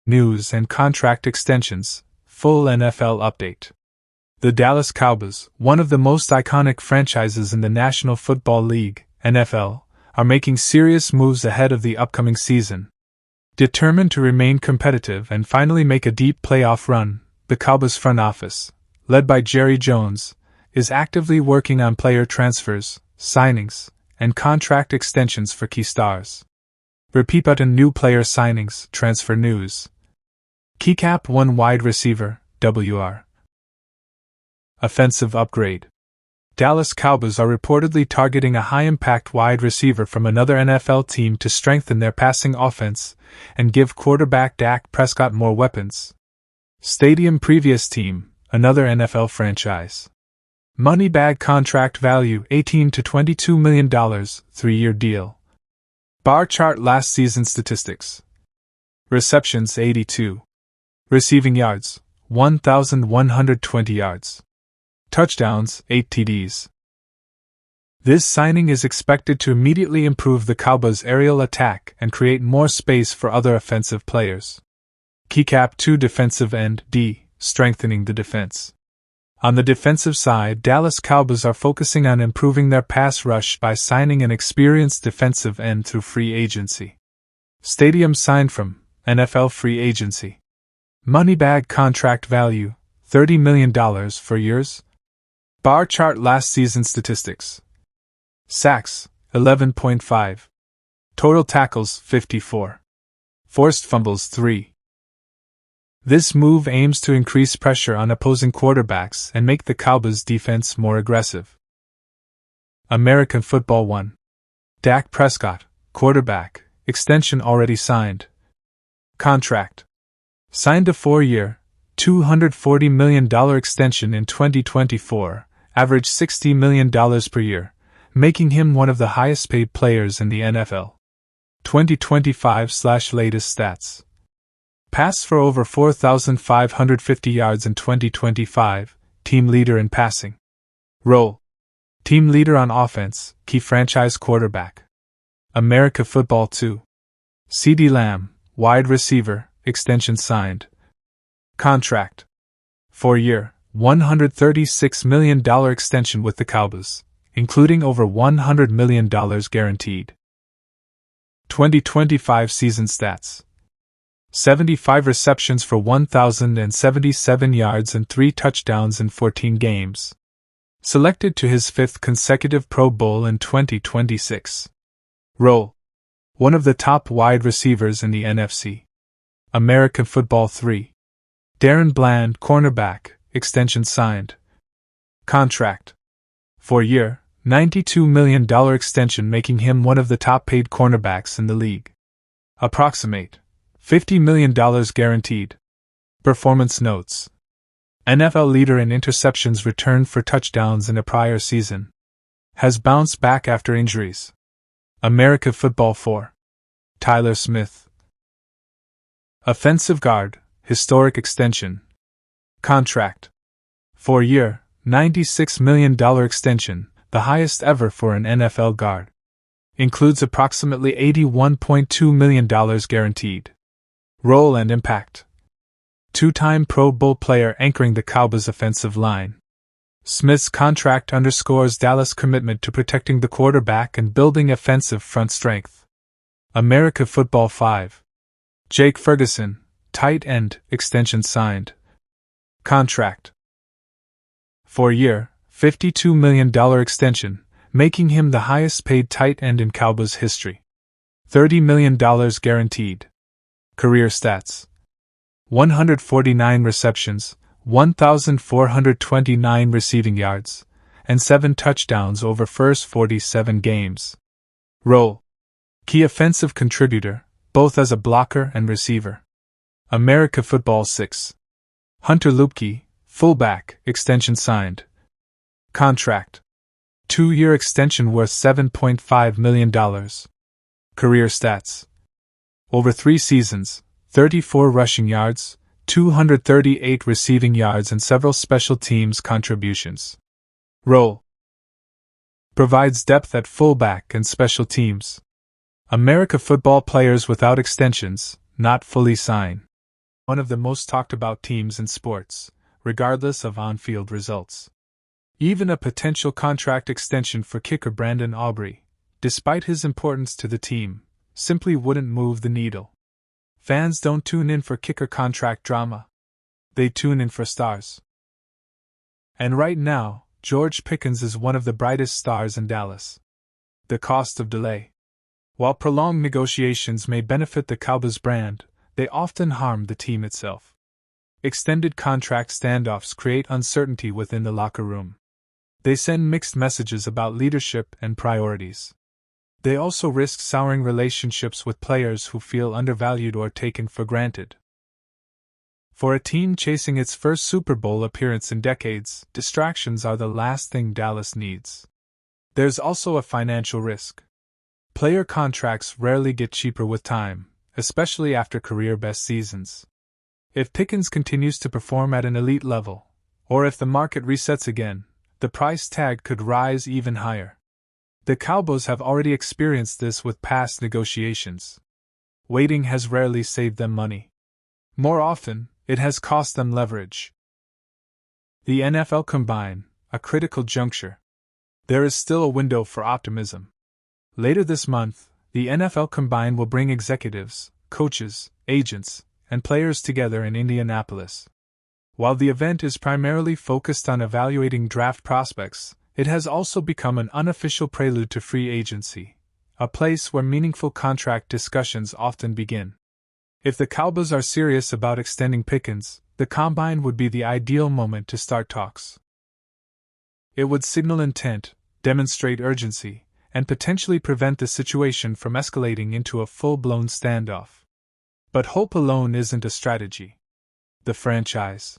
News and contract extensions, full NFL update. The Dallas Cowboys, one of the most iconic franchises in the National Football League, NFL, are making serious moves ahead of the upcoming season. Determined to remain competitive and finally make a deep playoff run, the Cowboys front office, led by Jerry Jones, is actively working on player transfers, signings, and contract extensions for key stars. Repeat button. New player signings, transfer news. Keycap 1 wide receiver, WR. Offensive upgrade. Dallas Cowboys are reportedly targeting a high-impact wide receiver from another NFL team to strengthen their passing offense and give quarterback Dak Prescott more weapons. Stadium. Previous team, another NFL franchise. Money bag. Contract value $18 to $22 million, 3-year deal. Bar chart. Last season statistics. Receptions 82. Receiving yards 1,120 yards. Touchdowns 8 TDs. This signing is expected to immediately improve the Cowboys' aerial attack and create more space for other offensive players. Keycap 2 defensive end, D, strengthening the defense. On the defensive side, Dallas Cowboys are focusing on improving their pass rush by signing an experienced defensive end through free agency. Stadium. Signed from NFL free agency. Money bag. Contract value $30 million, 4 years. Bar chart. Last season statistics. Sacks 11.5. Total tackles 54. Forced fumbles 3. This move aims to increase pressure on opposing quarterbacks and make the Cowboys' defense more aggressive. American Football 1. Dak Prescott, quarterback, extension already signed. Contract. Signed a 4-year, $240 million extension in 2024, average $60 million per year, making him one of the highest-paid players in the NFL. 2025/latest stats. Passed for over 4,550 yards in 2025, team leader in passing. Role. Team leader on offense, key franchise quarterback. America Football 2. CeeDee Lamb, wide receiver, extension signed. Contract. 4-year, $136 million extension with the Cowboys, including over $100 million guaranteed. 2025 season stats. 75 receptions for 1,077 yards and 3 touchdowns in 14 games. Selected to his 5th consecutive Pro Bowl in 2026. Role. One of the top wide receivers in the NFC. American Football 3. Darren Bland, cornerback, extension signed. Contract. 4-year, $92 million extension, making him one of the top-paid cornerbacks in the league. Approximate. $50 million guaranteed. Performance notes. NFL leader in interceptions returned for touchdowns in a prior season. Has bounced back after injuries. America Football 4. Tyler Smith. Offensive guard, historic extension. Contract. 4-year, $96 million extension, the highest ever for an NFL guard. Includes approximately $81.2 million guaranteed. Role and impact. 2-time Pro Bowl player anchoring the Cowboys' offensive line. Smith's contract underscores Dallas' commitment to protecting the quarterback and building offensive front strength. America Football 5. Jake Ferguson, tight end, extension signed. Contract. 4-year, $52 million extension, making him the highest-paid tight end in Cowboys history. $30 million guaranteed. Career stats. 149 receptions, 1,429 receiving yards, and 7 touchdowns over first 47 games. Role. Key offensive contributor, both as a blocker and receiver. America Football 6. Hunter Luepke, fullback, extension signed. Contract. 2-year extension worth $7.5 million. Career stats. Over 3 seasons, 34 rushing yards, 238 receiving yards and several special teams contributions. Role. Provides depth at fullback and special teams. America Football players without extensions, not fully signed. one of the most talked about teams in sports, regardless of on-field results. Even a potential contract extension for kicker Brandon Aubrey, despite his importance to the team, simply wouldn't move the needle. Fans don't tune in for kicker contract drama. They tune in for stars. And right now, George Pickens is one of the brightest stars in Dallas. The cost of delay. While prolonged negotiations may benefit the Cowboys brand, they often harm the team itself. Extended contract standoffs create uncertainty within the locker room. They send mixed messages about leadership and priorities. They also risk souring relationships with players who feel undervalued or taken for granted. For a team chasing its first Super Bowl appearance in decades, distractions are the last thing Dallas needs. There's also a financial risk. Player contracts rarely get cheaper with time, especially after career-best seasons. If Pickens continues to perform at an elite level, or if the market resets again, the price tag could rise even higher. The Cowboys have already experienced this with past negotiations. Waiting has rarely saved them money. More often, it has cost them leverage. The NFL Combine, a critical juncture. There is still a window for optimism. Later this month, the NFL Combine will bring executives, coaches, agents, and players together in Indianapolis. While the event is primarily focused on evaluating draft prospects, it has also become an unofficial prelude to free agency, a place where meaningful contract discussions often begin. If the Cowboys are serious about extending Pickens, the Combine would be the ideal moment to start talks. It would signal intent, demonstrate urgency, and potentially prevent the situation from escalating into a full-blown standoff. But hope alone isn't a strategy. The franchise,